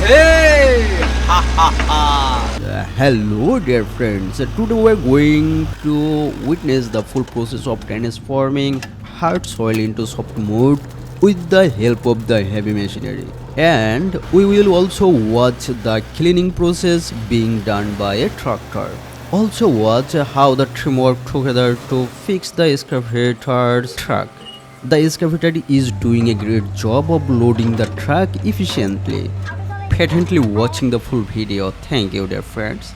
Hey! Ha ha ha! Hello, dear friends. Today we're going to witness the full process of transforming hard soil into soft mud with the help of the heavy machinery. And we will also watch the cleaning process being done by a tractor. Also watch how the team work together to fix the excavator's truck. The excavator is doing a great job of loading the truck efficiently. Patiently watching the full video. Thank you, dear friends.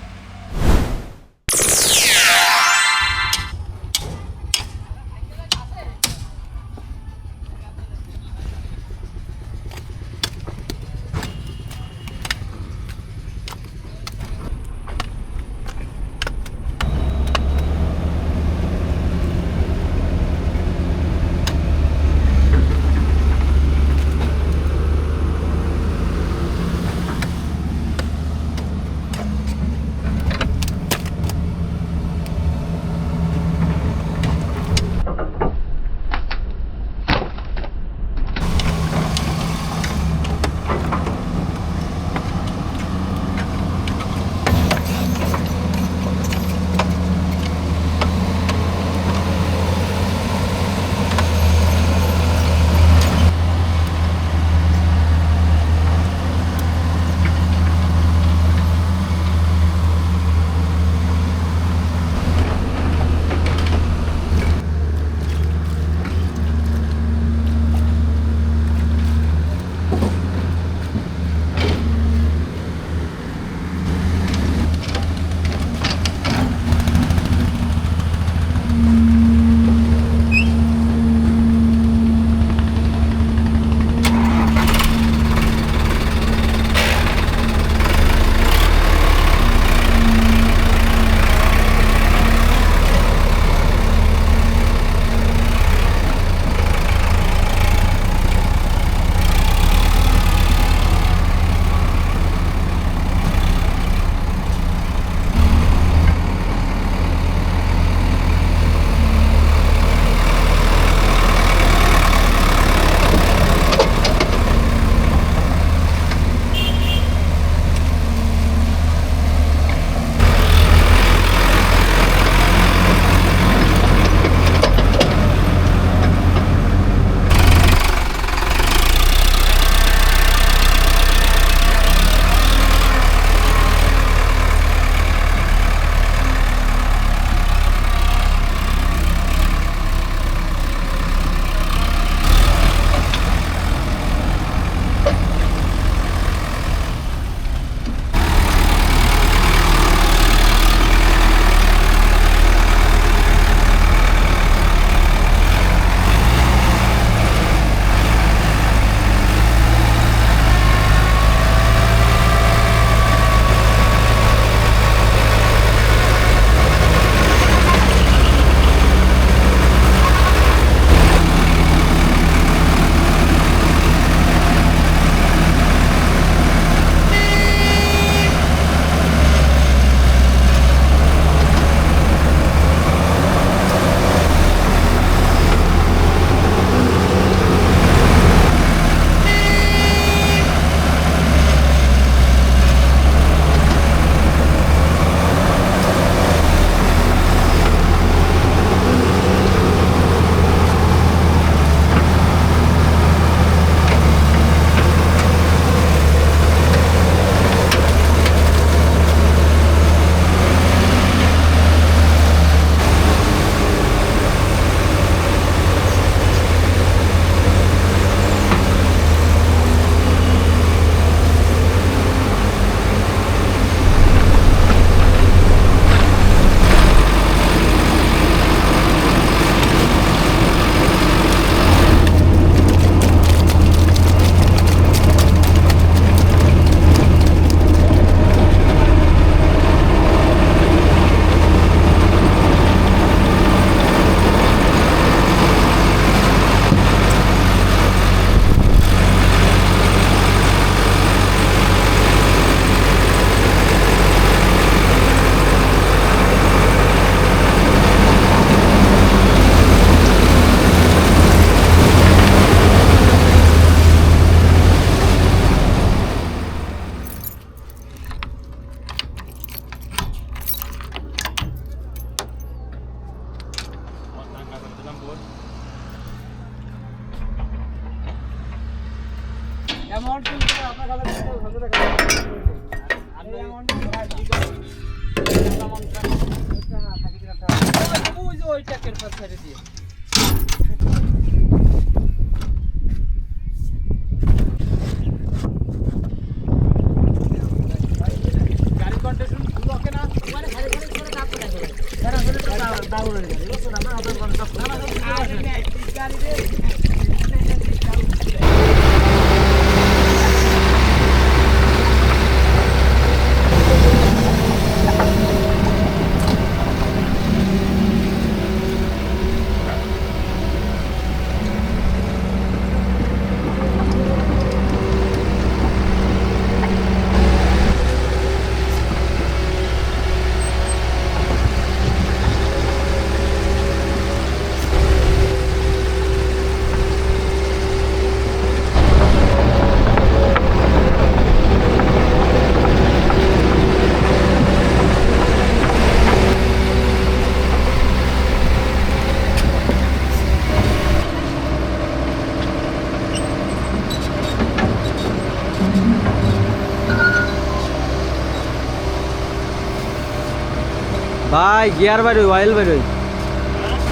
ভাই gear বাইর oil বাইর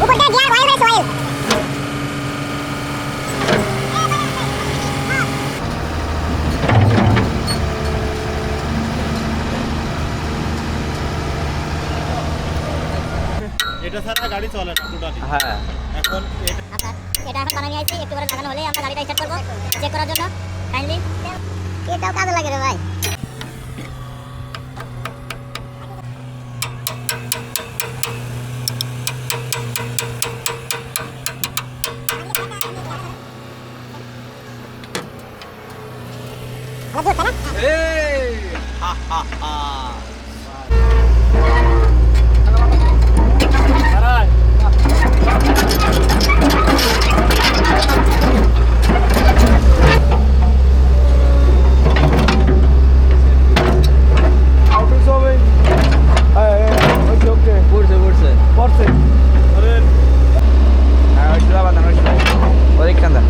উপরটা gear oil base oil এটা ছাড়া গাড়ি চলে না totally. হ্যাঁ এখন আচ্ছা এটা এখন বানানো হয়েছে একটু করে লাগানো হলে আমরা গাড়িটা স্টার্ট করব চেক করার জন্য কাইন্ডলি এটাও কাজে লাগে রে ভাই Hey! Ha ha ha! পড়ছে পড়ছে ওইখান দা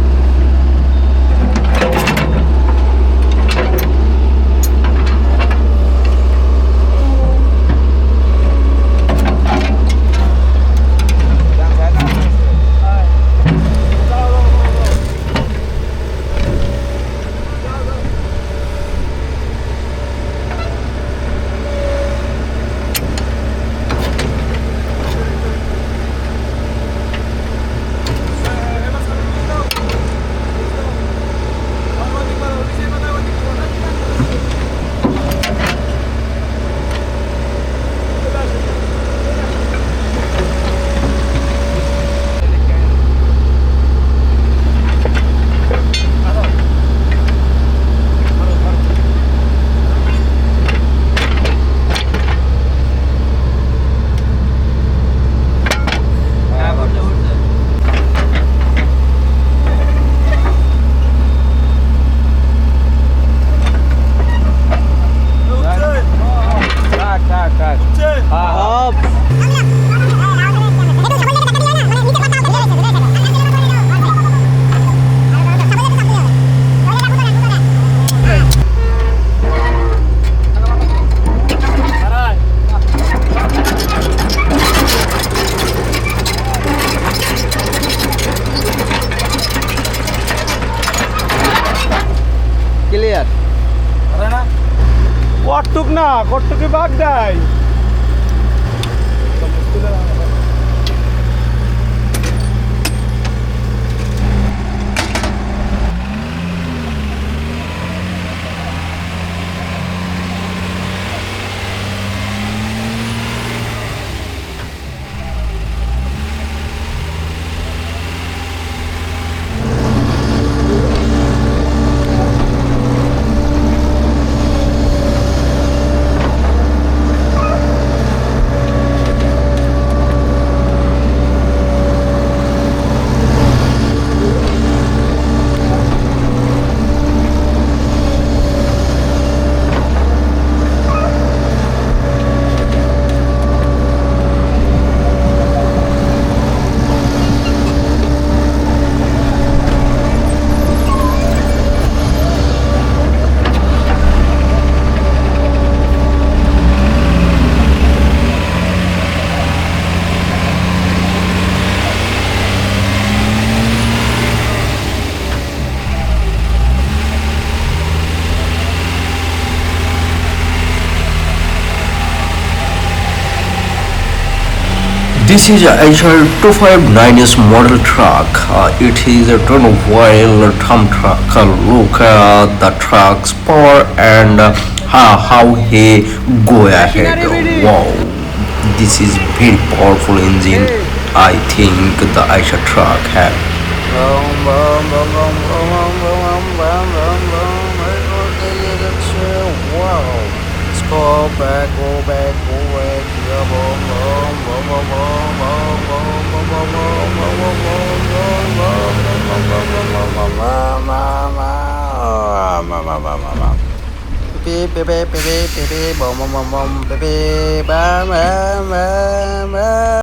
ক্লিয়ার কটুক না কটুকে বাদ দেয় This is a HR 259's model truck. It is a turn-wheel dump truck. Look at the truck's power and how he go ahead. Wow, this is very powerful engine. I think the Aisha truck have. Wow. Go back, go back, go back. Yeah, boom, boom, boom, boom, boom, boom, boom, boom, boom, boom, boom.